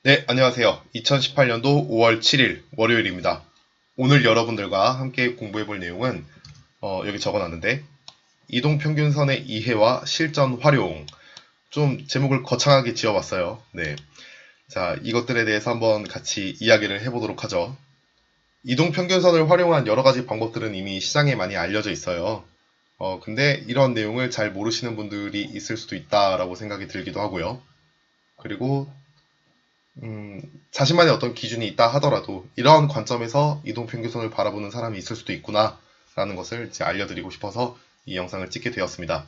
네, 안녕하세요. 2018년도 5월 7일 월요일입니다. 오늘 여러분들과 함께 공부해 볼 내용은 여기 적어놨는데 이동평균선의 이해와 실전 활용. 좀 제목을 거창하게 지어봤어요. 네, 자, 이것들에 대해서 한번 같이 이야기를 해보도록 하죠. 이동평균선을 활용한 여러 가지 방법들은 이미 시장에 많이 알려져 있어요. 근데 이런 내용을 잘 모르시는 분들이 있을 수도 있다라고 생각이 들기도 하고요. 그리고 자신만의 어떤 기준이 있다 하더라도 이러한 관점에서 이동평균선을 바라보는 사람이 있을 수도 있구나 라는 것을 이제 알려드리고 싶어서 이 영상을 찍게 되었습니다.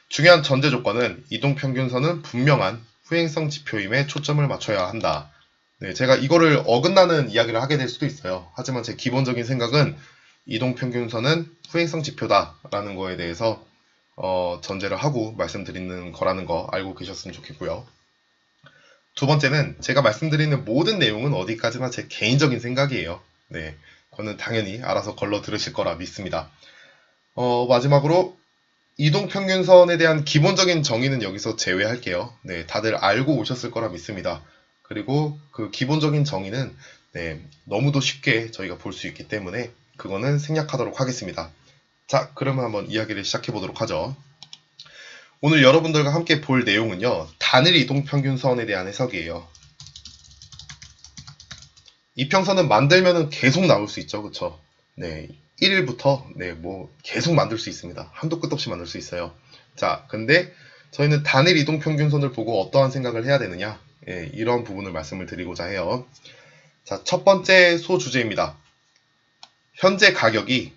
중요한 전제 조건은 이동평균선은 분명한 후행성 지표임에 초점을 맞춰야 한다. 네, 제가 이거를 어긋나는 이야기를 하게 될 수도 있어요. 하지만 제 기본적인 생각은 이동평균선은 후행성 지표다라는 거에 대해서 전제를 하고 말씀드리는 거라는 거 알고 계셨으면 좋겠고요. 두 번째는 제가 말씀드리는 모든 내용은 어디까지나 제 개인적인 생각이에요. 네, 그거는 당연히 알아서 걸러 들으실 거라 믿습니다. 마지막으로 이동평균선에 대한 기본적인 정의는 여기서 제외할게요. 네, 다들 알고 오셨을 거라 믿습니다. 그리고 그 기본적인 정의는 너무도 쉽게 저희가 볼 수 있기 때문에 그거는 생략하도록 하겠습니다. 자, 그러면 한번 이야기를 시작해 보도록 하죠. 오늘 여러분들과 함께 볼 내용은요, 단일 이동평균선에 대한 해석이에요. 이평선은 만들면은 계속 나올 수 있죠, 그쵸? 네, 1일부터 뭐 계속 만들 수 있습니다. 한도 끝 없이 만들 수 있어요. 자, 근데 저희는 단일 이동평균선을 보고 어떠한 생각을 해야 되느냐, 이런 부분을 말씀을 드리고자 해요. 자, 첫 번째 소주제입니다. 현재 가격이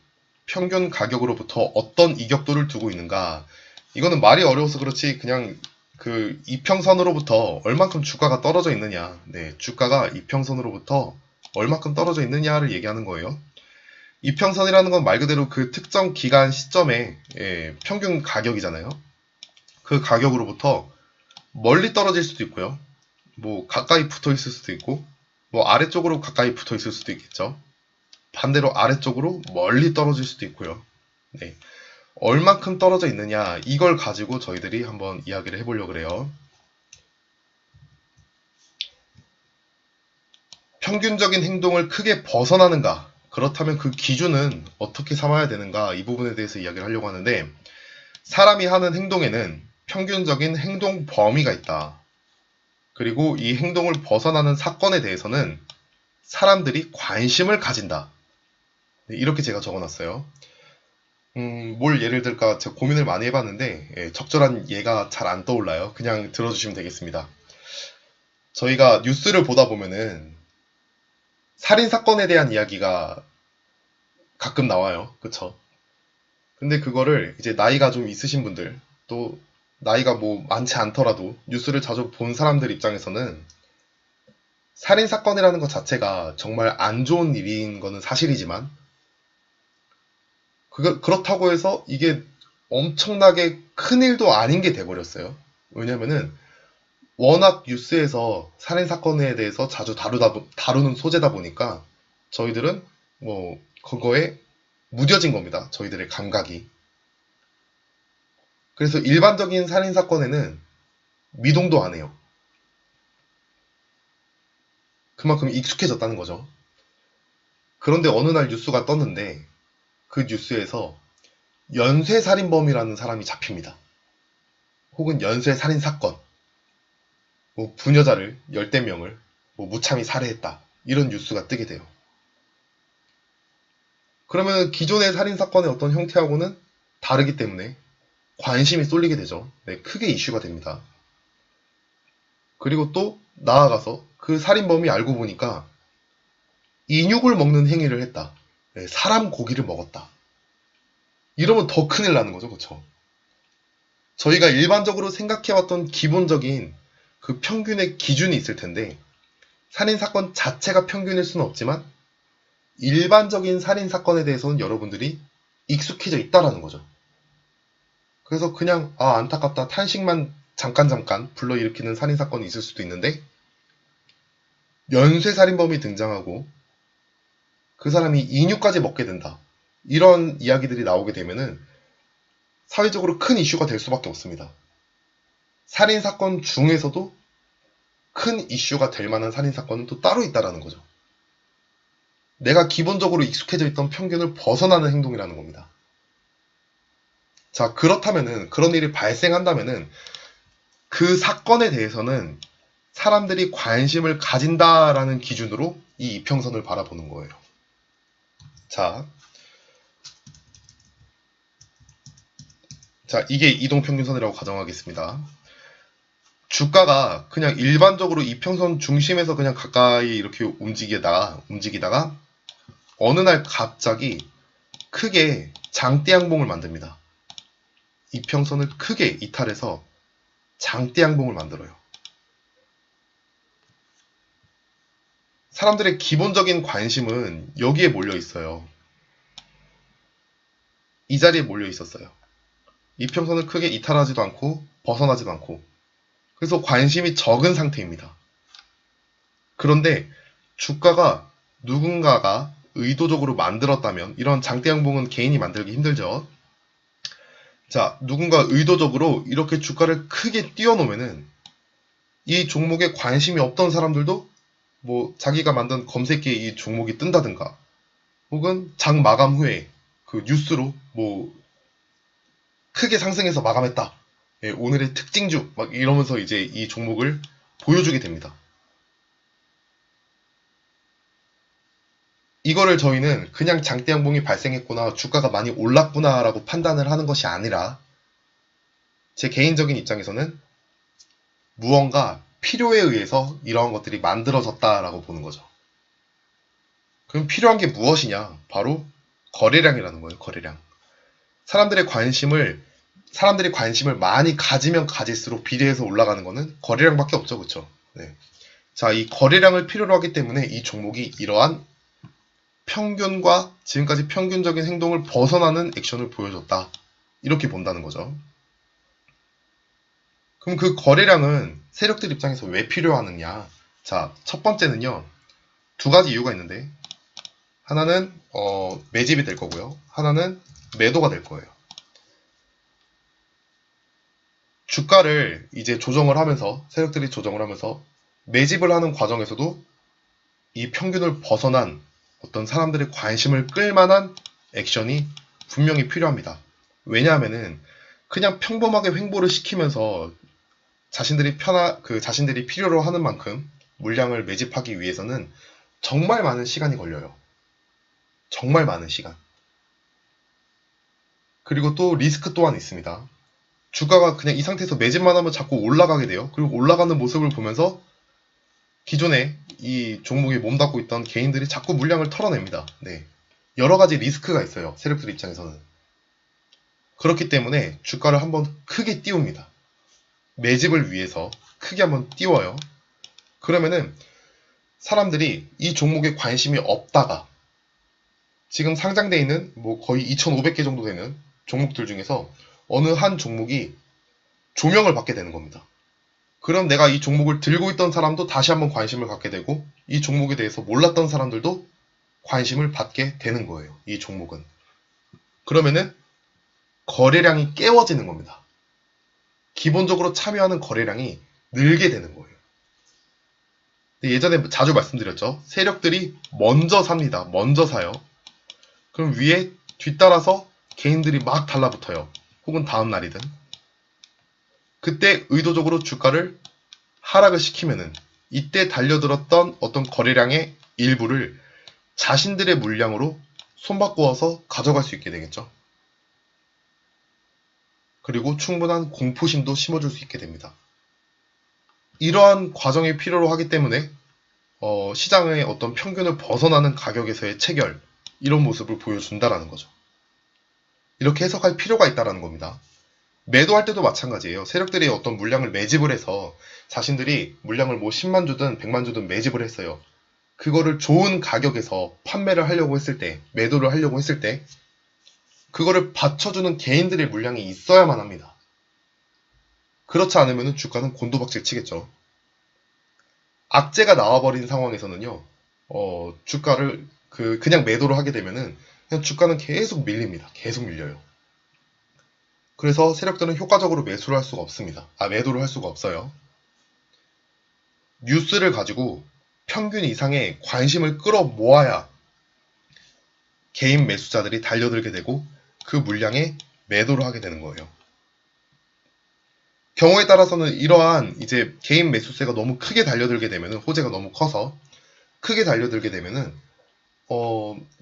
평균 가격으로부터 어떤 이격도를 두고 있는가. 이거는 말이 어려워서 그렇지 그냥 그 이평선으로부터 얼만큼 주가가 떨어져 있느냐. 네, 주가가 이평선으로부터 얼만큼 떨어져 있느냐를 얘기하는 거예요. 이평선이라는 건 말 그대로 그 특정 기간 시점의 평균 가격이잖아요. 그 가격으로부터 멀리 떨어질 수도 있고요. 뭐 가까이 붙어 있을 수도 있고, 뭐 아래쪽으로 가까이 붙어 있을 수도 있겠죠. 반대로 아래쪽으로 멀리 떨어질 수도 있고요. 네. 얼만큼 떨어져 있느냐, 이걸 가지고 저희들이 한번 이야기를 해보려고 그래요. 평균적인 행동을 크게 벗어나는가, 그렇다면 그 기준은 어떻게 삼아야 되는가, 이 부분에 대해서 이야기를 하려고 하는데, 사람이 하는 행동에는 평균적인 행동 범위가 있다. 그리고 이 행동을 벗어나는 사건에 대해서는 사람들이 관심을 가진다. 네, 이렇게 제가 적어놨어요. 뭘 예를 들까 제가 고민을 많이 해봤는데 적절한 예가 잘 안 떠올라요. 그냥 들어주시면 되겠습니다. 저희가 뉴스를 보다 보면은 살인 사건에 대한 이야기가 가끔 나와요. 그쵸? 근데 그거를 이제 나이가 좀 있으신 분들, 또 나이가 뭐 많지 않더라도 뉴스를 자주 본 사람들 입장에서는 살인 사건이라는 것 자체가 정말 안 좋은 일인 거는 사실이지만 그렇다고 해서 이게 엄청나게 큰 일도 아닌 게 돼버렸어요. 왜냐면은 워낙 뉴스에서 살인 사건에 대해서 자주 다루는 소재다 보니까 저희들은 뭐 그거에 무뎌진 겁니다. 저희들의 감각이. 그래서 일반적인 살인 사건에는 미동도 안 해요. 그만큼 익숙해졌다는 거죠. 그런데 어느 날 뉴스가 떴는데 그 뉴스에서 연쇄살인범이라는 사람이 잡힙니다. 혹은 연쇄살인 사건, 뭐 부녀자를 열댓 명을 뭐 무참히 살해했다. 이런 뉴스가 뜨게 돼요. 그러면 기존의 살인 사건의 어떤 형태하고는 다르기 때문에 관심이 쏠리게 되죠. 네, 크게 이슈가 됩니다. 그리고 또 나아가서 그 살인범이 알고 보니까 인육을 먹는 행위를 했다. 네, 사람 고기를 먹었다. 이러면 더 큰일 나는 거죠. 그쵸? 저희가 일반적으로 생각해왔던 기본적인 그 평균의 기준이 있을 텐데 살인사건 자체가 평균일 수는 없지만 일반적인 살인사건에 대해서는 여러분들이 익숙해져 있다라는 거죠. 그래서 그냥 안타깝다, 탄식만 잠깐 불러일으키는 살인사건이 있을 수도 있는데 연쇄살인범이 등장하고 그 사람이 인육까지 먹게 된다. 이런 이야기들이 나오게 되면은 사회적으로 큰 이슈가 될 수밖에 없습니다. 살인사건 중에서도 큰 이슈가 될 만한 살인사건은 또 따로 있다라는 거죠. 내가 기본적으로 익숙해져 있던 평균을 벗어나는 행동이라는 겁니다. 자, 그렇다면은, 그런 일이 발생한다면은, 그 사건에 대해서는 사람들이 관심을 가진다라는 기준으로 이 이평선을 바라보는 거예요. 자, 이게 이동평균선이라고 가정하겠습니다. 주가가 그냥 일반적으로 이평선 중심에서 그냥 가까이 이렇게 움직이다가 어느 날 갑자기 크게 장대 양봉을 만듭니다. 이평선을 크게 이탈해서 장대 양봉을 만들어요. 사람들의 기본적인 관심은 여기에 몰려 있어요. 이 자리에 몰려 있었어요. 이평선을 크게 이탈하지도 않고 벗어나지도 않고, 그래서 관심이 적은 상태입니다. 그런데 주가가 누군가가 의도적으로 만들었다면, 이런 장대 양봉은 개인이 만들기 힘들죠. 자, 누군가 의도적으로 이렇게 주가를 크게 띄워놓으면은 이 종목에 관심이 없던 사람들도 뭐 자기가 만든 검색기에 이 종목이 뜬다든가, 혹은 장 마감 후에 그 뉴스로 뭐 크게 상승해서 마감했다, 예, 오늘의 특징주 막 이러면서 이제 이 종목을 보여주게 됩니다. 이거를 저희는 그냥 장대 양봉이 발생했구나, 주가가 많이 올랐구나 라고 판단을 하는 것이 아니라, 제 개인적인 입장에서는 무언가 필요에 의해서 이러한 것들이 만들어졌다라고 보는 거죠. 그럼 필요한 게 무엇이냐? 바로 거래량이라는 거예요. 거래량. 사람들이 관심을 많이 가지면 가질수록 비례해서 올라가는 거는 거래량밖에 없죠. 그렇죠? 네. 자, 이 거래량을 필요로 하기 때문에 이 종목이 이러한 평균과 지금까지 평균적인 행동을 벗어나는 액션을 보여줬다, 이렇게 본다는 거죠. 그럼 그 거래량은 세력들 입장에서 왜 필요하느냐? 자, 첫 번째는요, 두 가지 이유가 있는데, 하나는 매집이 될 거고요, 하나는 매도가 될 거예요. 주가를 이제 조정을 하면서, 세력들이 조정을 하면서 매집을 하는 과정에서도 이 평균을 벗어난 어떤 사람들의 관심을 끌만한 액션이 분명히 필요합니다. 왜냐하면은 그냥 평범하게 횡보를 시키면서 자신들이 필요로 하는 만큼 물량을 매집하기 위해서는 정말 많은 시간이 걸려요. 정말 많은 시간. 그리고 또 리스크 또한 있습니다. 주가가 그냥 이 상태에서 매집만 하면 자꾸 올라가게 돼요. 그리고 올라가는 모습을 보면서 기존에 이 종목에 몸담고 있던 개인들이 자꾸 물량을 털어냅니다. 네. 여러 가지 리스크가 있어요. 세력들 입장에서는. 그렇기 때문에 주가를 한번 크게 띄웁니다. 매집을 위해서 크게 한번 띄워요. 그러면은 사람들이 이 종목에 관심이 없다가 지금 상장되어 있는 뭐 거의 2,500개 정도 되는 종목들 중에서 어느 한 종목이 조명을 받게 되는 겁니다. 그럼 내가 이 종목을 들고 있던 사람도 다시 한번 관심을 갖게 되고, 이 종목에 대해서 몰랐던 사람들도 관심을 받게 되는 거예요. 이 종목은. 그러면은 거래량이 깨워지는 겁니다. 기본적으로 참여하는 거래량이 늘게 되는 거예요. 예전에 자주 말씀드렸죠. 세력들이 먼저 삽니다. 먼저 사요. 그럼 위에 뒤따라서 개인들이 막 달라붙어요. 혹은 다음 날이든. 그때 의도적으로 주가를 하락을 시키면은 이때 달려들었던 어떤 거래량의 일부를 자신들의 물량으로 손바꾸어서 가져갈 수 있게 되겠죠. 그리고 충분한 공포심도 심어줄 수 있게 됩니다. 이러한 과정이 필요로 하기 때문에 시장의 어떤 평균을 벗어나는 가격에서의 체결, 이런 모습을 보여준다라는 거죠. 이렇게 해석할 필요가 있다는 겁니다. 매도할 때도 마찬가지예요. 세력들이 어떤 물량을 매집을 해서 자신들이 물량을 뭐 10만 주든 100만 주든 매집을 했어요. 그거를 좋은 가격에서 판매를 하려고 했을 때, 매도를 하려고 했을 때 그거를 받쳐주는 개인들의 물량이 있어야만 합니다. 그렇지 않으면 주가는 곤두박질 치겠죠. 악재가 나와버린 상황에서는요, 주가를 그냥 매도를 하게 되면은 그냥 주가는 계속 밀립니다. 계속 밀려요. 그래서 세력들은 효과적으로 매도를 할 수가 없어요. 뉴스를 가지고 평균 이상의 관심을 끌어모아야 개인 매수자들이 달려들게 되고 그 물량에 매도를 하게 되는 거예요. 경우에 따라서는 이러한 이제 개인 매수세가 너무 크게 달려들게 되면은, 호재가 너무 커서 크게 달려들게 되면은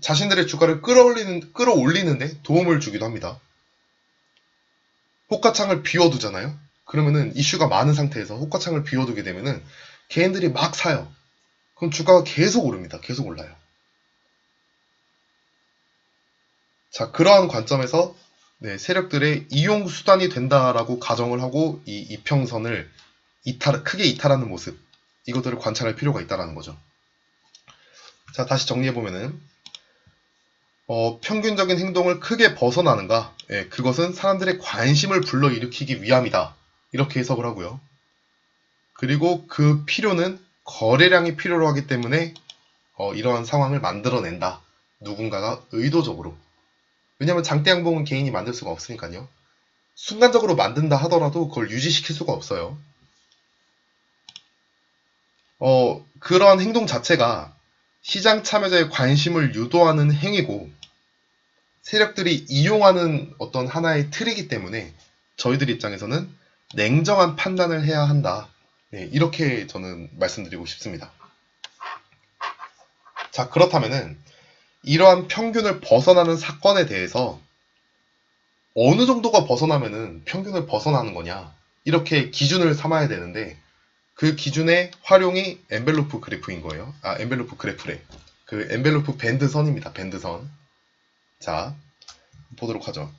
자신들의 주가를 끌어올리는데 도움을 주기도 합니다. 호가창을 비워두잖아요. 그러면은 이슈가 많은 상태에서 호가창을 비워두게 되면은 개인들이 막 사요. 그럼 주가가 계속 오릅니다. 계속 올라요. 자, 그러한 관점에서 세력들의 이용 수단이 된다라고 가정을 하고 이 이평선을 크게 이탈하는 모습, 이것들을 관찰할 필요가 있다는 거죠. 자, 다시 정리해보면은 평균적인 행동을 크게 벗어나는가? 그것은 사람들의 관심을 불러일으키기 위함이다. 이렇게 해석을 하고요. 그리고 그 필요는 거래량이 필요로 하기 때문에 이러한 상황을 만들어낸다. 누군가가 의도적으로. 왜냐하면 장대 양봉은 개인이 만들 수가 없으니까요. 순간적으로 만든다 하더라도 그걸 유지시킬 수가 없어요. 그러한 행동 자체가 시장 참여자의 관심을 유도하는 행위고 세력들이 이용하는 어떤 하나의 틀이기 때문에 저희들 입장에서는 냉정한 판단을 해야 한다. 이렇게 저는 말씀드리고 싶습니다. 자, 그렇다면은 이러한 평균을 벗어나는 사건에 대해서 어느 정도가 벗어나면은 평균을 벗어나는 거냐, 이렇게 기준을 삼아야 되는데 그 기준의 활용이 엔벨로프 그래프인 거예요. 엔벨로프 그래프래. 그 엔벨로프 밴드선입니다. 밴드선. 자, 보도록 하죠.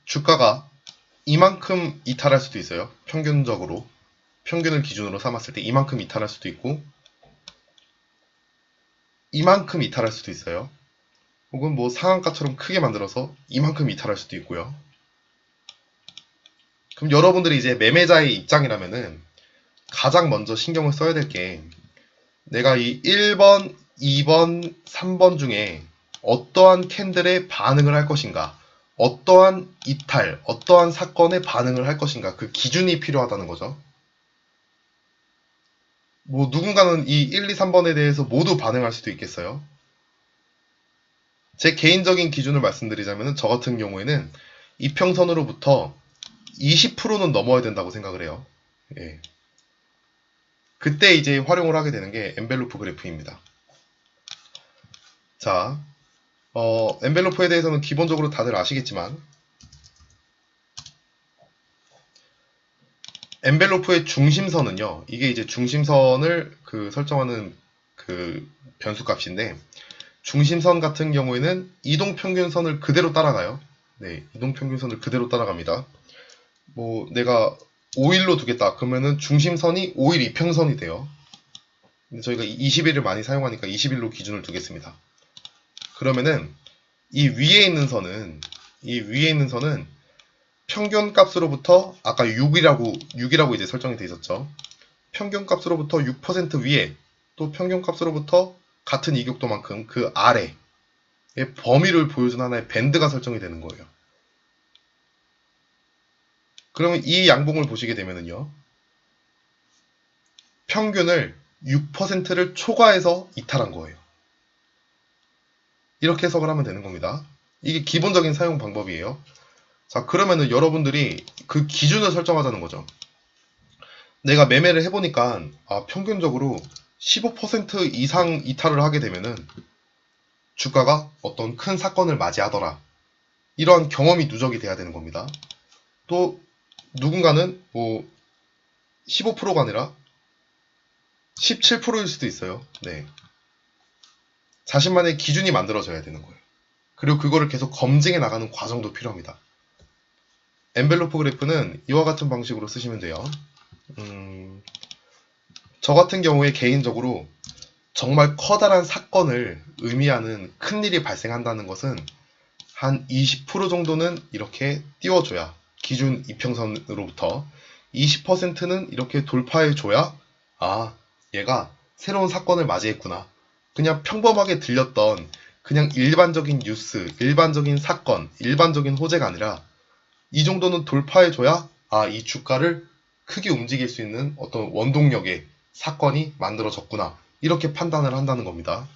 주가가 이만큼 이탈할 수도 있어요. 평균적으로. 평균을 기준으로 삼았을 때 이만큼 이탈할 수도 있고 이만큼 이탈할 수도 있어요. 혹은 뭐 상한가처럼 크게 만들어서 이만큼 이탈할 수도 있고요. 그럼 여러분들이 이제 매매자의 입장이라면은 가장 먼저 신경을 써야 될 게, 내가 이 1번, 2번, 3번 중에 어떠한 캔들에 반응을 할 것인가, 어떠한 이탈, 어떠한 사건에 반응을 할 것인가, 그 기준이 필요하다는 거죠. 뭐 누군가는 이 1, 2, 3번에 대해서 모두 반응할 수도 있겠어요. 제 개인적인 기준을 말씀드리자면 저 같은 경우에는 이평선으로부터 20%는 넘어야 된다고 생각을 해요. 예. 그때 이제 활용을 하게 되는 게 엔벨로프 그래프입니다. 자, 엔벨로프에 대해서는 기본적으로 다들 아시겠지만 엔벨로프의 중심선은요, 이게 이제 중심선을 설정하는 그 변수값인데, 중심선 같은 경우에는 이동평균선을 그대로 따라가요. 네, 이동평균선을 그대로 따라갑니다. 뭐 내가 5일로 두겠다 그러면은 중심선이 5일 이평선이 돼요. 근데 저희가 20일을 많이 사용하니까 20일로 기준을 두겠습니다. 그러면은 이 위에 있는 선은 평균값으로부터 아까 6이라고 이제 설정이 되어 있었죠. 평균값으로부터 6% 위에, 또 평균값으로부터 같은 이격도만큼 그 아래의 범위를 보여주는 하나의 밴드가 설정이 되는 거예요. 그러면 이 양봉을 보시게 되면은요, 평균을 6%를 초과해서 이탈한 거예요. 이렇게 해석을 하면 되는 겁니다. 이게 기본적인 사용 방법이에요. 자, 그러면은 여러분들이 그 기준을 설정하자는 거죠. 내가 매매를 해보니까 평균적으로 15% 이상 이탈을 하게 되면은 주가가 어떤 큰 사건을 맞이하더라. 이러한 경험이 누적이 돼야 되는 겁니다. 또 누군가는 뭐 15%가 아니라 17%일 수도 있어요. 네. 자신만의 기준이 만들어져야 되는 거예요. 그리고 그거를 계속 검증해 나가는 과정도 필요합니다. 엔벨로프 그래프는 이와 같은 방식으로 쓰시면 돼요. 저 같은 경우에 개인적으로 정말 커다란 사건을 의미하는 큰 일이 발생한다는 것은 한 20% 정도는 이렇게 띄워줘야, 기준 이평선으로부터 20%는 이렇게 돌파해줘야 아, 얘가 새로운 사건을 맞이했구나. 그냥 평범하게 들렸던 그냥 일반적인 뉴스, 일반적인 사건, 일반적인 호재가 아니라 이 정도는 돌파해줘야 아, 이 주가를 크게 움직일 수 있는 어떤 원동력의 사건이 만들어졌구나. 이렇게 판단을 한다는 겁니다.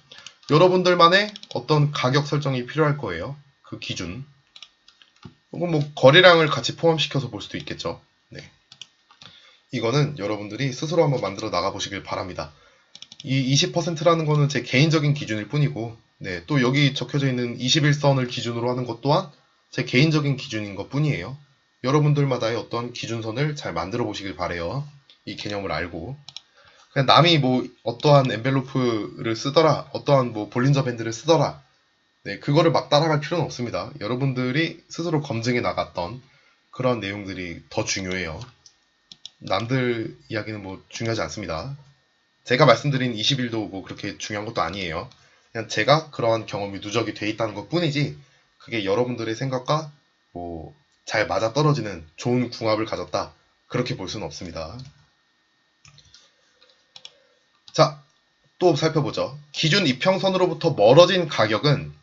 여러분들만의 어떤 가격 설정이 필요할 거예요. 그 기준. 혹은 뭐 거래량을 같이 포함시켜서 볼 수도 있겠죠. 네. 이거는 여러분들이 스스로 한번 만들어 나가보시길 바랍니다. 이 20%라는 거는 제 개인적인 기준일 뿐이고, 네, 또 여기 적혀져 있는 21선을 기준으로 하는 것 또한 제 개인적인 기준인 것 뿐이에요. 여러분들마다의 어떤 기준선을 잘 만들어 보시길 바래요. 이 개념을 알고. 그냥 남이 뭐 어떠한 엔벨로프를 쓰더라, 어떠한 뭐 볼린저 밴드를 쓰더라, 네, 그거를 막 따라갈 필요는 없습니다. 여러분들이 스스로 검증해 나갔던 그런 내용들이 더 중요해요. 남들 이야기는 뭐 중요하지 않습니다. 제가 말씀드린 20일도 뭐 그렇게 중요한 것도 아니에요. 그냥 제가 그러한 경험이 누적이 돼 있다는 것 뿐이지, 그게 여러분들의 생각과 뭐 잘 맞아 떨어지는 좋은 궁합을 가졌다, 그렇게 볼 수는 없습니다. 자, 또 살펴보죠. 기준 이평선으로부터 멀어진 가격은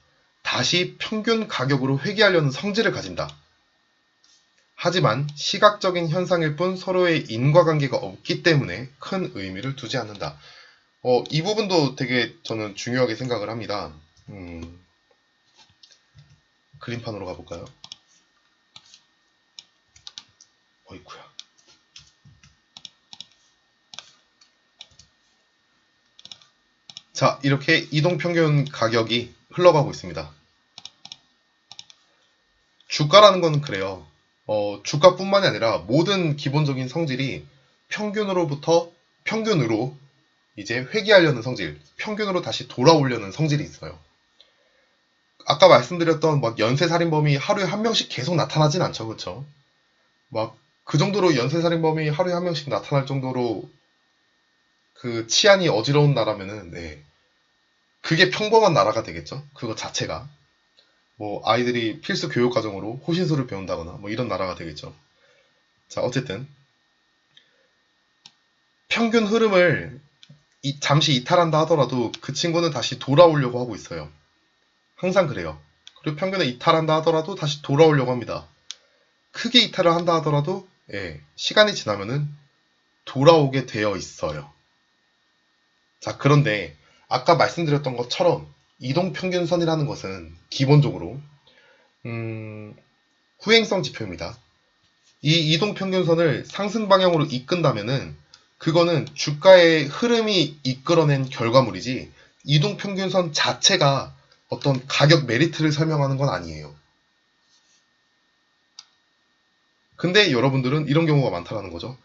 다시 평균 가격으로 회귀하려는 성질을 가진다. 하지만 시각적인 현상일 뿐 서로의 인과관계가 없기 때문에 큰 의미를 두지 않는다. 이 부분도 되게 저는 중요하게 생각을 합니다. 그림판으로 가볼까요? 어이쿠야. 자, 이렇게 이동평균 가격이 흘러가고 있습니다. 주가라는 건 그래요. 주가뿐만이 아니라 모든 기본적인 성질이 평균으로 이제 회귀하려는 성질, 평균으로 다시 돌아오려는 성질이 있어요. 아까 말씀드렸던 막 연쇄살인범이 하루에 한 명씩 계속 나타나진 않죠, 그렇죠? 막 그 정도로 연쇄살인범이 하루에 한 명씩 나타날 정도로 그 치안이 어지러운 나라면은, 네, 그게 평범한 나라가 되겠죠. 그거 자체가 뭐 아이들이 필수 교육 과정으로 호신술을 배운다거나 뭐 이런 나라가 되겠죠. 자, 어쨌든 평균 흐름을 잠시 이탈한다 하더라도 그 친구는 다시 돌아오려고 하고 있어요. 항상 그래요. 그리고 평균을 이탈한다 하더라도 다시 돌아오려고 합니다. 크게 이탈을 한다 하더라도, 예, 시간이 지나면은 돌아오게 되어 있어요. 자, 그런데 아까 말씀드렸던 것처럼 이동평균선이라는 것은 기본적으로 후행성 지표입니다. 이 이동평균선을 상승 방향으로 이끈다면은 그거는 주가의 흐름이 이끌어낸 결과물이지, 이동평균선 자체가 어떤 가격 메리트를 설명하는 건 아니에요. 근데 여러분들은 이런 경우가 많다라는 거죠.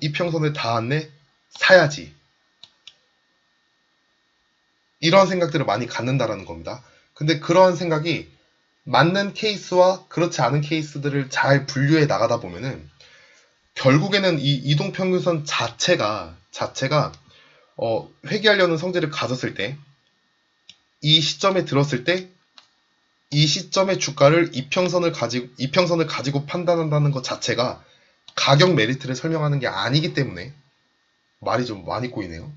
이평선에 닿았네? 사야지. 이런 생각들을 많이 갖는다라는 겁니다. 근데 그러한 생각이 맞는 케이스와 그렇지 않은 케이스들을 잘 분류해 나가다 보면은 결국에는 이 이동평균선 자체가 회귀하려는 성질을 가졌을 때, 이 시점에 들었을 때 이 시점의 주가를 이평선을 가지고 판단한다는 것 자체가 가격 메리트를 설명하는 게 아니기 때문에, 말이 좀 많이 꼬이네요.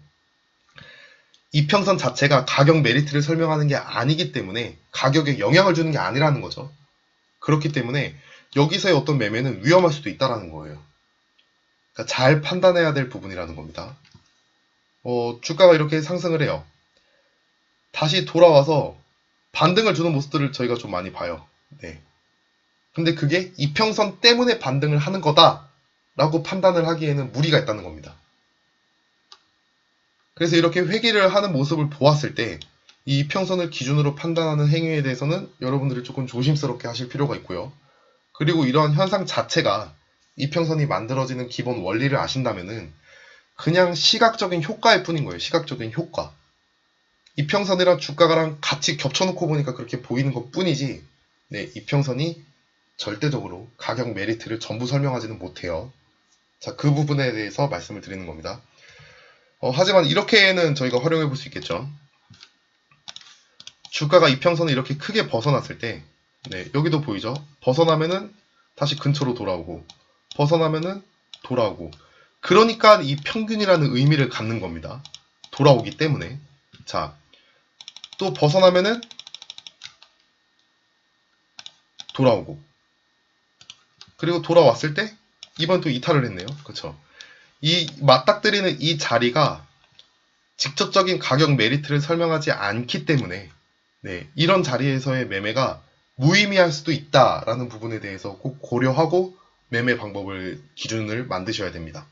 이평선 자체가 가격 메리트를 설명하는 게 아니기 때문에 가격에 영향을 주는 게 아니라는 거죠. 그렇기 때문에 여기서의 어떤 매매는 위험할 수도 있다는 거예요. 그러니까 잘 판단해야 될 부분이라는 겁니다. 주가가 이렇게 상승을 해요. 다시 돌아와서 반등을 주는 모습들을 저희가 좀 많이 봐요. 네. 근데 그게 이평선 때문에 반등을 하는 거다라고 판단을 하기에는 무리가 있다는 겁니다. 그래서 이렇게 회귀를 하는 모습을 보았을 때 이 이평선을 기준으로 판단하는 행위에 대해서는 여러분들이 조금 조심스럽게 하실 필요가 있고요. 그리고 이러한 현상 자체가 이평선이 만들어지는 기본 원리를 아신다면은 그냥 시각적인 효과일 뿐인 거예요. 시각적인 효과. 이평선이랑 주가랑 같이 겹쳐놓고 보니까 그렇게 보이는 것 뿐이지, 네, 이평선이 절대적으로 가격 메리트를 전부 설명하지는 못해요. 자, 그 부분에 대해서 말씀을 드리는 겁니다. 하지만 이렇게는 저희가 활용해 볼 수 있겠죠. 주가가 이평선을 이렇게 크게 벗어났을 때, 네, 여기도 보이죠? 벗어나면은 다시 근처로 돌아오고, 벗어나면은 돌아오고. 그러니까 이 평균이라는 의미를 갖는 겁니다. 돌아오기 때문에. 자, 또 벗어나면은 돌아오고. 그리고 돌아왔을 때 이번 또 이탈을 했네요. 그쵸? 이 맞닥뜨리는 이 자리가 직접적인 가격 메리트를 설명하지 않기 때문에 네, 이런 자리에서의 매매가 무의미할 수도 있다라는 부분에 대해서 꼭 고려하고 매매 방법을 기준을 만드셔야 됩니다.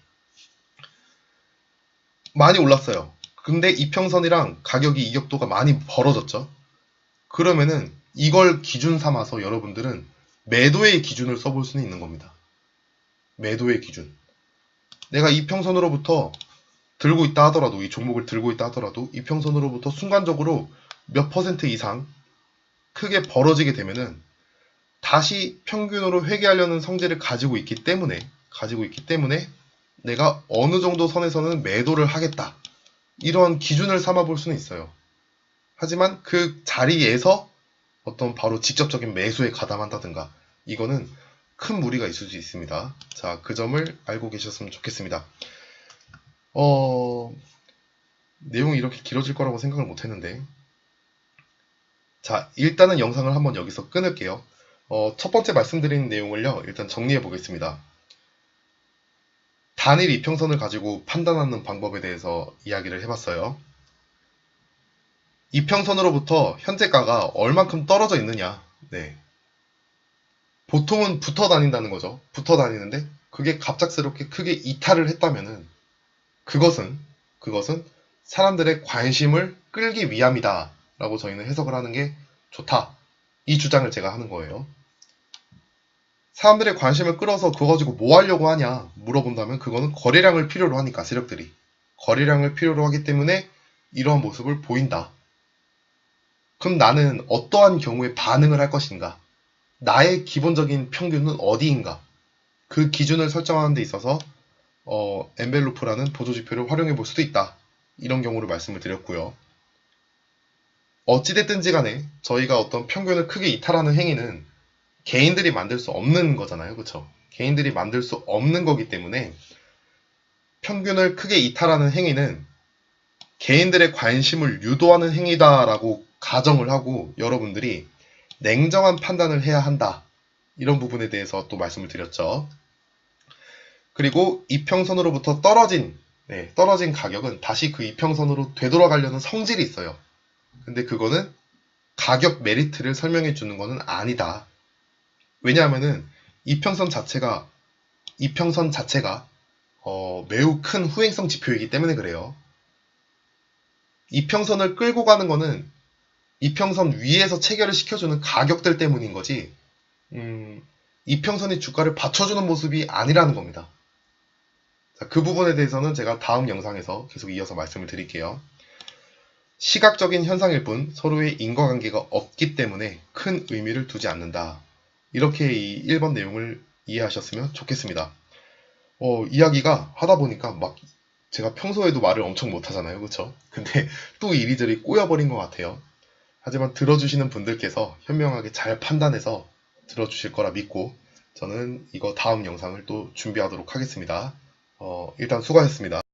많이 올랐어요. 근데 이평선이랑 가격이 이격도가 많이 벌어졌죠. 그러면은 이걸 기준 삼아서 여러분들은 매도의 기준을 써볼 수는 있는 겁니다. 매도의 기준. 내가 이평선으로부터 들고 있다 하더라도, 이 종목을 들고 있다 하더라도 이평선으로부터 순간적으로 몇 퍼센트 이상 크게 벌어지게 되면은 다시 평균으로 회귀하려는 성질을 가지고 있기 때문에 내가 어느 정도 선에서는 매도를 하겠다. 이런 기준을 삼아 볼 수는 있어요. 하지만 그 자리에서 어떤 바로 직접적인 매수에 가담한다든가 이거는 큰 무리가 있을 수 있습니다. 자, 그 점을 알고 계셨으면 좋겠습니다. 내용이 이렇게 길어질 거라고 생각을 못 했는데. 자, 일단은 영상을 한번 여기서 끊을게요. 첫 번째 말씀드린 내용을요, 일단 정리해 보겠습니다. 단일 이평선을 가지고 판단하는 방법에 대해서 이야기를 해봤어요. 이평선으로부터 현재가가 얼만큼 떨어져 있느냐. 네. 보통은 붙어 다닌다는 거죠. 붙어 다니는데 그게 갑작스럽게 크게 이탈을 했다면은 그것은 사람들의 관심을 끌기 위함이다 라고 저희는 해석을 하는 게 좋다. 이 주장을 제가 하는 거예요. 사람들의 관심을 끌어서 그거 가지고 뭐 하려고 하냐 물어본다면 그거는 거래량을 필요로 하니까, 세력들이 거래량을 필요로 하기 때문에 이러한 모습을 보인다. 그럼 나는 어떠한 경우에 반응을 할 것인가? 나의 기본적인 평균은 어디인가? 그 기준을 설정하는 데 있어서 엔벨로프라는 보조지표를 활용해 볼 수도 있다. 이런 경우를 말씀을 드렸고요. 어찌됐든지 간에 저희가 어떤 평균을 크게 이탈하는 행위는 개인들이 만들 수 없는 거잖아요. 그쵸? 개인들이 만들 수 없는 거기 때문에 평균을 크게 이탈하는 행위는 개인들의 관심을 유도하는 행위다라고 가정을 하고 여러분들이 냉정한 판단을 해야 한다. 이런 부분에 대해서 또 말씀을 드렸죠. 그리고 이평선으로부터 떨어진 가격은 다시 그 이평선으로 되돌아가려는 성질이 있어요. 근데 그거는 가격 메리트를 설명해 주는 거는 아니다. 왜냐하면은 이평선 자체가 매우 큰 후행성 지표이기 때문에 그래요. 이평선을 끌고 가는 거는 이평선 위에서 체결을 시켜주는 가격들 때문인 거지, 이평선이 주가를 받쳐주는 모습이 아니라는 겁니다. 자, 그 부분에 대해서는 제가 다음 영상에서 계속 이어서 말씀을 드릴게요. 시각적인 현상일 뿐 서로의 인과관계가 없기 때문에 큰 의미를 두지 않는다. 이렇게 이 1번 내용을 이해하셨으면 좋겠습니다. 이야기가 하다 보니까 막 제가 평소에도 말을 엄청 못하잖아요. 그쵸? 근데 또 이리저리 꼬여버린 것 같아요. 하지만 들어주시는 분들께서 현명하게 잘 판단해서 들어주실 거라 믿고 저는 이거 다음 영상을 또 준비하도록 하겠습니다. 일단 수고하셨습니다.